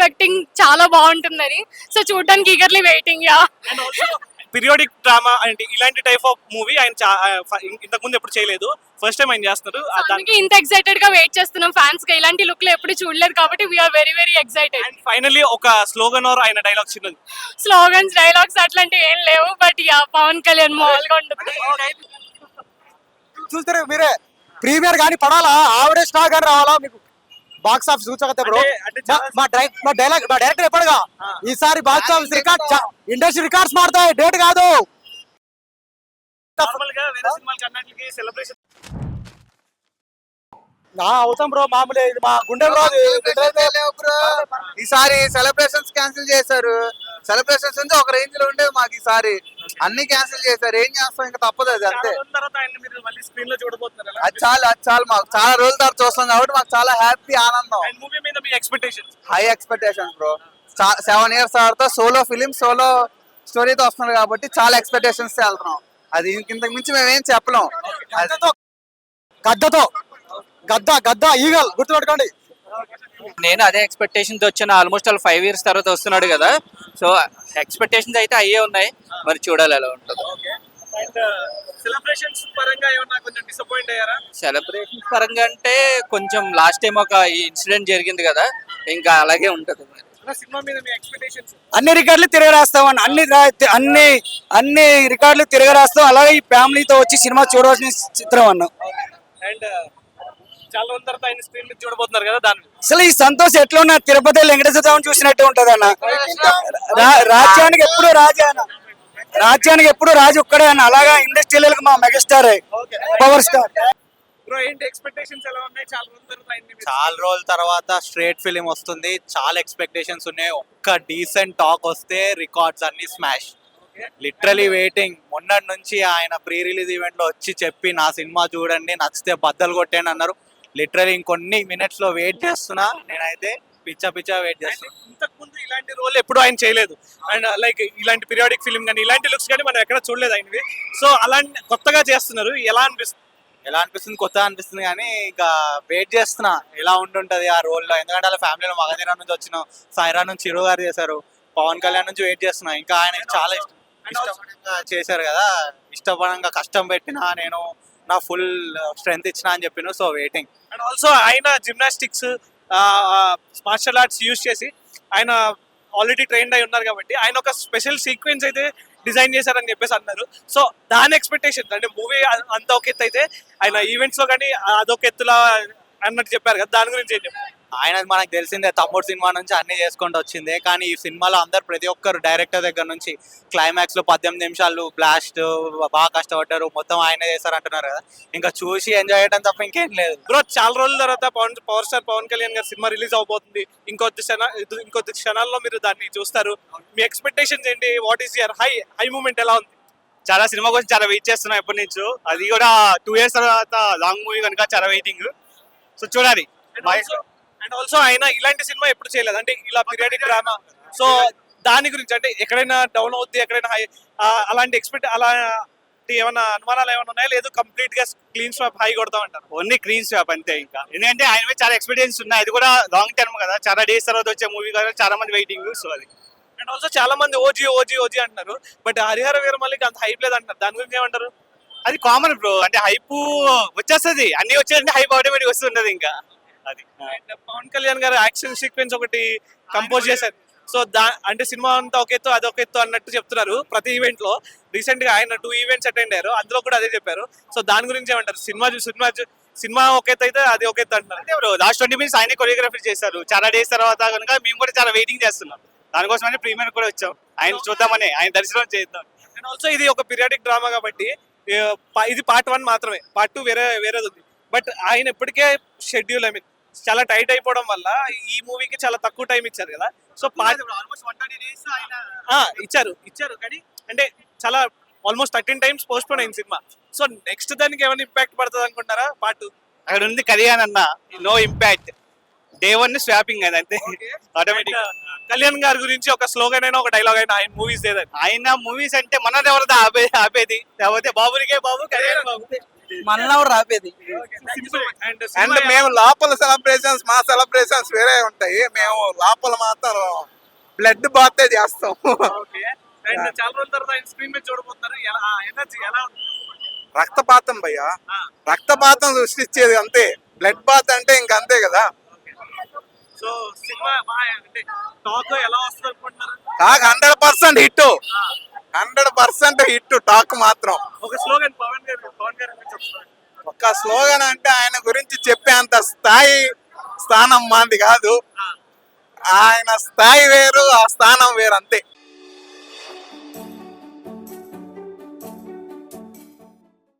Expecting చాలా బాగుంటుందని. So చూడడానికి eagerly waiting. Yeah, and also periodic drama అంటే ఇలాంటి టైప్ ఆఫ్ మూవీ ఆయన ఇంతకు ముందు ఎప్పుడు చేయలేదు, ఫస్ట్ టైం ఆయన చేస్తున్నారు. అందుకే ఇంత ఎక్సైటెడ్ గా వెయిట్ చేస్తున్నాం ఫ్యాన్స్ గా. ఇలాంటి లుక్ లో ఎప్పుడు చూడలేదు కాబట్టి we are very very excited. And finally ఒక స్లోగన్ ఆర్ ఆయన డైలాగ్ చిన్నది. స్లోగన్స్ డైలాగ్స్ అట్లాంటివి ఏం లేవు, బట్ యా పవన్ కళ్యాణ్ మామూలుగా ఉంటుంది. చూస్తారు మీరే, ప్రీమియర్ కానీ పడాలా, ఆవిడే స్టార్ కానీ రావాలా, మీకు బాక్స్ ఆఫీస్ చూసకతే బ్రో. మా డైరెక్టర్ ఎప్పటిగా ఈసారి box office record, industry records మారుతాయి, డేట్ కాదు. నార్మల్ గా వేరే సినిమాలకి అన్నిటికీ సెలబ్రేషన్ అవుతాం బ్రో, మామూలే, ఇది మా గుండె బ్రో. ఈసారి సెలబ్రేషన్స్ క్యాన్సిల్ చేశారు. సెలబ్రేషన్స్ అంటే ఒక రేంజ్ లో ఉండేది మాకు, ఈసారి అన్ని క్యాన్సిల్ చేశారు. ఏం చేస్తాం, ఇంకా తప్పదు అది, అంతే. తర్వాత ఆయన మీరు మళ్ళీ స్క్రీన్ లో చూడబోతున్నారు. అది చాలు మాకు చాలా రోజుల తర్వాత చూస్తాం కాబట్టి మాకు చాలా హ్యాపీ, ఆనందం. అండ్ మూవీ మీద మీ expectations? High expectations bro. 7 years తర్వాత సోలో ఫిలిం, సోలో స్టోరీతో వస్తున్నారు కాబట్టి చాలా ఎక్స్పెక్టేషన్స్ వెళ్తున్నాం. అది ఇంతకు మించి మేము ఏం చెప్పలేం. గద్ద ఈగల్ గుర్తుపెట్టుకోండి. నేను అదే ఎక్స్పెక్టేషన్ తో వచ్చాను. ఆల్మోస్ట్ 5 years తర్వాత వస్తున్నాడు కదా, సో ఎక్స్పెక్టేషన్స్ అయితే అయ్యే ఉన్నాయి. మరి చూడాలి ఎలా ఉంటుందో. అండ్ సెలబ్రేషన్స్ పరంగా ఏమన్నా కొంచెం డిసప్పాయింట్ అయ్యారా? సెలబ్రేషన్స్ పరంగా అంటే కొంచెం లాస్ట్ టైం ఒక ఇన్సిడెంట్ జరిగింది కదా, ఇంకా అలాగే ఉంటుంది. మరి సినిమా మీద మీ ఎక్స్పెక్టేషన్స్? అన్ని రికార్డులు తిరగరాస్తాం అన్ని రికార్డులు తిరగరాస్తాం. అలాగే ఈ ఫ్యామిలీతో వచ్చి సినిమా చూడవలసిన చిత్రం అన్నాం. అండ్ చాలా రోజుల తర్వాత ఆయన స్క్రీన్ మీద చూడబోతున్నారు కదా, దాని అసలు ఈ సంతోషం ఎట్లా ఉన్నా తిరుపతి వెంకటేశ్వర స్వామి చూసినట్టు ఉంటది అన్న. రాజ్యానికి ఎప్పుడు రాజా అన్న, రాజ్యానికి ఎప్పుడు రాజు ఒక్కడే అన్న. అలాగా ఇండస్ట్రియల్ మా మెగాస్టార్, పవర్ స్టార్. బ్రో ఏంటి ఎక్స్పెక్టేషన్స్ ఎలా ఉన్నాయి? చాలా రోజుల తర్వాత స్ట్రేట్ ఫిలిం వస్తుంది, చాలా ఎక్స్పెక్టేషన్స్ ఉన్నాయి. ఒక్క డీసెంట్ టాక్ వస్తే రికార్డ్స్ అన్ని స్మాష్. Literally waiting. మొన్నటి నుంచి ఆయన ప్రీ రిలీజ్ ఈవెంట్ లో వచ్చి చెప్పి నా సినిమా చూడండి, నచ్చితే బద్దలు కొట్టేయండి అన్నారు. లిటరలీ ఇంకొన్ని మినిట్స్ లో వెయిట్ చేస్తున్నా. నేనైతే పిచ్చా వెయిట్ చేస్తున్నా. ఇంతకు ముందు ఇలాంటి రోల్ ఎప్పుడు ఆయన చేయలేదు. అండ్ లైక్ ఇలాంటి పీరియాడిక్ ఫిలిం కానీ ఇలాంటి లుక్స్ కానీ మనం ఎక్కడ చూడలేదు ఆయనవి. సో అలాంటి కొత్తగా చేస్తున్నారు, ఎలా అనిపిస్తుంది? కొత్తగా అనిపిస్తుంది కానీ ఇంకా వెయిట్ చేస్తున్నా ఎలా ఉంటుంటది ఆ రోల్ లో. ఎందుకంటే అలా ఫ్యామిలీలో మగధీరా నుంచి వచ్చిన, సాయిరా నుంచి చిరు గారు చేశారు, పవన్ కళ్యాణ్ నుంచి వెయిట్ చేస్తున్నా. ఇంకా ఆయన చాలా ఇష్టపడంగా చేశారు కదా, ఇష్టపడంగా కష్టం పెట్టినా నేను నా ఫుల్ స్ట్రెంగ్త్ ఇచ్చిన అని చెప్పిన. So waiting. అండ్ ఆల్సో ఆయన జిమ్నాస్టిక్స్, మార్షల్ ఆర్ట్స్ యూజ్ చేసి ఆయన ఆల్రెడీ ట్రైన్డ్ అయి ఉన్నారు కాబట్టి ఆయన ఒక స్పెషల్ సీక్వెన్స్ అయితే డిజైన్ చేశారని చెప్పేసి అన్నారు. సో దాని ఎక్స్పెక్టేషన్ అంటే మూవీ అంత ఒక ఎత్తు అయితే ఆయన ఈవెంట్స్ లో కానీ అదొక ఎత్తులా అన్నట్టు చెప్పారు కదా, దాని గురించి ఏం చెప్పారు? ఆయన మనకు తెలిసిందే, తమ్ముడు సినిమా నుంచి అన్ని చేసుకుంటూ వచ్చిందే. కానీ ఈ సినిమాలో అందరు ప్రతి ఒక్కరు డైరెక్టర్ దగ్గర నుంచి క్లైమాక్స్ లో 18 నిమిషాలు బ్లాస్ట్ బాగా కష్టపడ్డారు, మొత్తం ఆయనే చేశారు అంటున్నారు కదా. ఇంకా చూసి ఎంజాయ్ చేయడం తప్ప ఇంకేం లేదు. బ్రో చాలా రోజుల తర్వాత పవర్ స్టార్ పవన్ కళ్యాణ్ గారి సినిమా రిలీజ్ అవబోతుంది. ఇంకొద్ది క్షణాల్లో మీరు దాన్ని చూస్తారు. మీ ఎక్స్పెక్టేషన్స్ ఏంటి? What is your high moment ఎలా ఉంది? చాలా సినిమా కోసం చాలా వెయిట్ చేస్తున్నాం ఎప్పటి నుంచో. అది కూడా 2 years తర్వాత లాంగ్ మూవీ కనుక చాలా వెయిటింగ్. సో చూడాలి. అండ్ ఆల్సో ఆయన ఇలాంటి సినిమా ఎప్పుడు చేయలేదు, అంటే ఇలా పీరియాడిక్ డ్రామా. సో దాని గురించి అంటే ఎక్కడైనా డౌన్ అవుద్ది, ఎక్కడైనా హై, అలాంటి అలాంటి ఏమైనా అనుమానాలు ఏమైనా ఉన్నాయా? లేదు కంప్లీట్ గా క్లీన్ స్వాప్ హై కొడతాం అంటారు? ఓన్లీ క్లీన్ స్వాప్ అంతే. ఇంకా ఎందుకంటే ఆయన మీద చాలా ఎక్స్పీరియన్స్ ఉన్నాయి, అది కూడా లాంగ్ టర్మ్ కదా, చాలా డేస్ తర్వాత వచ్చే మూవీ కదా, చాలా మంది వెయిటింగ్. సో అది. అండ్ ఆల్సో చాలా మంది ఓజీ అంటున్నారు, బట్ హరిహర వీరమల్లికి అంత హైప్ లేదు అంటారు. దాని గురించి ఏమంటారు? అది కామన్ బ్రో, అంటే హైప్ వచ్చేస్తుంది, అన్ని వచ్చేది హైప్ ఆటోమేటిక్ వస్తుంటది. ఇంకా అది. పవన్ కళ్యాణ్ గారు యాక్షన్ సీక్వెన్స్ ఒకటి కంపోజ్ చేశారు. సో అంటే సినిమా అంతా ఒక ఎత్తు అదొక ఎత్తు అన్నట్టు చెప్తున్నారు ప్రతి ఈవెంట్ లో. రీసెంట్ గా ఆయన 2 ఈవెంట్స్ అటెండ్ అయ్యారు, అందులో కూడా అదే చెప్పారు. సో దాని గురించి ఏమంటారు? సినిమా ఒక ఎత్తు అయితే అది ఒక ఎత్తు అంటారు. లాస్ట్ 20 minutes ఆయన కొరియోగ్రఫీ చేశారు చాలా డేస్ తర్వాత కనుక, మేము కూడా చాలా వెయిటింగ్ చేస్తున్నాం. దానికోసమని ప్రీమియర్ కూడా వచ్చాం, ఆయన చూద్దామని, ఆయన దర్శనం చేద్దాం. అండ్ ఆల్సో ఇది ఒక పీరియాడిక్ డ్రామా కాబట్టి ఇది పార్ట్ 1 మాత్రమే, పార్ట్ 2 వేరేది ఉంది. బట్ ఆయన ఇప్పటికే షెడ్యూల్ చాలా టైట్ అయిపోవడం వల్ల ఈ మూవీకి చాలా తక్కువ టైం ఇచ్చారు కదా. సో ఆల్మోస్ట్ 120 days ఇచ్చారు కానీ అంటే చాలా ఆల్మోస్ట్ 13 times పోస్ట్ పోన్ అయింది సినిమా. సో నెక్స్ట్ దానికి ఏమైనా ఇంపాక్ట్ పడుతుంది అనుకుంటారా? పార్ట్ 2 అక్కడ ఉంది కళ్యాణ్ అన్న, నో ఇంపాక్ట్, డే 1 స్వాపింగ్ అది అంతే ఆటోమేటిక్. కళ్యాణ్ గారి గురించి ఒక స్లోగన్ అయినా ఒక డైలాగ్ అయినా ఆయన మూవీస్ ఏదైనా? ఆయన మూవీస్ అంటే మనది ఎవరిదా ఆపేది, లేకపోతే బాబునికే బాబు కళ్యాణ్ బాబు. మనలో రాపేది అండ్ మేము లోపల సెలబ్రేషన్స్ మా సెలబ్రేషన్స్ వేరే ఉంటాయి, మేము లోపల మాత్రం బ్లడ్ బాతే చేస్తాం. అండ్ చాలా రోజుల తర్వాత ఆయన స్క్రీన్ మీద చూడబోతున్నారు, ఎనర్జీ ఎలా ఉంది? రక్తపాతం భయ్య, రక్తపాతం సృష్టించేది అంతే, బ్లడ్ బాత్ అంటే ఇంక అంతే కదా. సో సినిమా అంటే టాక్ ఎలా వస్తుంది అనుకుంటున్నారు? టాక్ 100% హిట్, 100% హిట్ టాక్ మాత్రం. ఒక స్లోగన్ పవన్ గారు గురించి చెప్తున్నారు. ఒక స్లోగన్ అంటే ఆయన గురించి చెప్పేంత స్థానం మాది కాదు, ఆయన స్థాయి వేరు, ఆ స్థానం వేరు అంతే.